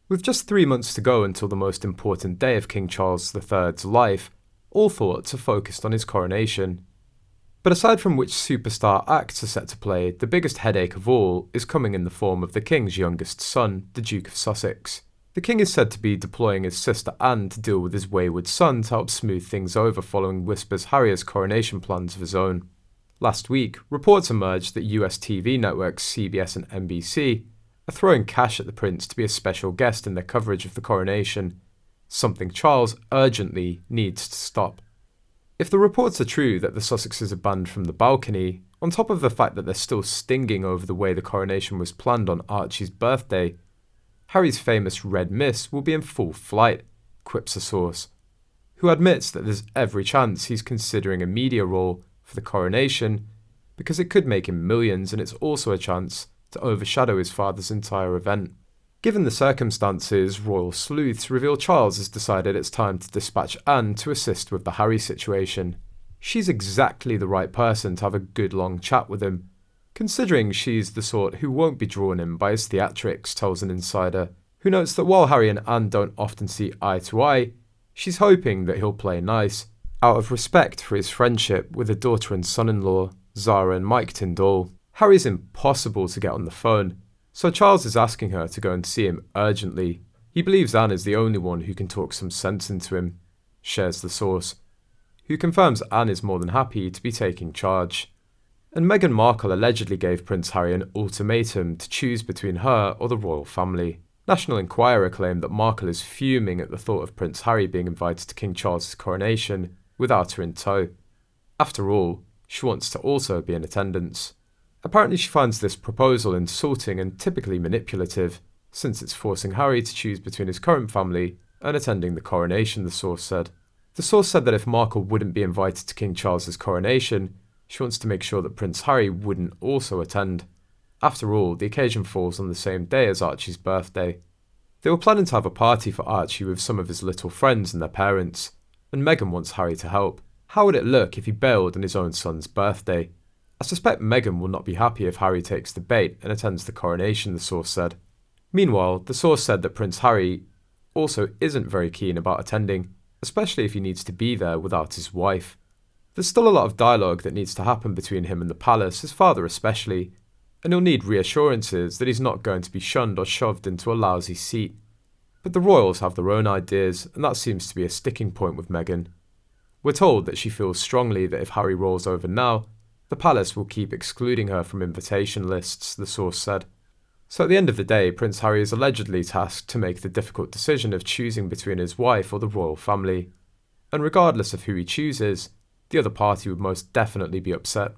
With just 3 months to go until the most important day of King Charles III's life, all thoughts are focused on his coronation. But aside from which superstar acts are set to play, the biggest headache of all is coming in the form of the King's youngest son, the Duke of Sussex. The King is said to be deploying his sister Anne to deal with his wayward son to help smooth things over following whispers Harry has coronation plans of his own. Last week, reports emerged that US TV networks CBS and NBC are throwing cash at the prince to be a special guest in their coverage of the coronation, something Charles urgently needs to stop. If the reports are true that the Sussexes are banned from the balcony, on top of the fact that they're still stinging over the way the coronation was planned on Archie's birthday, Harry's famous red mist will be in full flight, quips a source, who admits that there's every chance he's considering a media role for the coronation because it could make him millions and it's also a chance to overshadow his father's entire event. Given the circumstances, royal sleuths reveal Charles has decided it's time to dispatch Anne to assist with the Harry situation. She's exactly the right person to have a good long chat with him, considering she's the sort who won't be drawn in by his theatrics, tells an insider, who notes that while Harry and Anne don't often see eye to eye, she's hoping that he'll play nice, out of respect for his friendship with a daughter and son-in-law, Zara and Mike Tyndall. Harry's impossible to get on the phone, so Charles is asking her to go and see him urgently. He believes Anne is the only one who can talk some sense into him, shares the source, who confirms Anne is more than happy to be taking charge. And Meghan Markle allegedly gave Prince Harry an ultimatum to choose between her or the royal family. National Enquirer claimed that Markle is fuming at the thought of Prince Harry being invited to King Charles's coronation without her in tow. After all, she wants to also be in attendance. Apparently she finds this proposal insulting and typically manipulative, since it's forcing Harry to choose between his current family and attending the coronation, the source said. The source said that if Markle wouldn't be invited to King Charles's coronation, she wants to make sure that Prince Harry wouldn't also attend. After all, the occasion falls on the same day as Archie's birthday. They were planning to have a party for Archie with some of his little friends and their parents, and Meghan wants Harry to help. How would it look if he bailed on his own son's birthday? I suspect Meghan will not be happy if Harry takes the bait and attends the coronation, the source said. Meanwhile, the source said that Prince Harry also isn't very keen about attending, especially if he needs to be there without his wife. There's still a lot of dialogue that needs to happen between him and the palace, his father especially, and he'll need reassurances that he's not going to be shunned or shoved into a lousy seat. But the royals have their own ideas, and that seems to be a sticking point with Meghan. We're told that she feels strongly that if Harry rolls over now, the palace will keep excluding her from invitation lists, the source said. So at the end of the day, Prince Harry is allegedly tasked to make the difficult decision of choosing between his wife or the royal family. And regardless of who he chooses, the other party would most definitely be upset.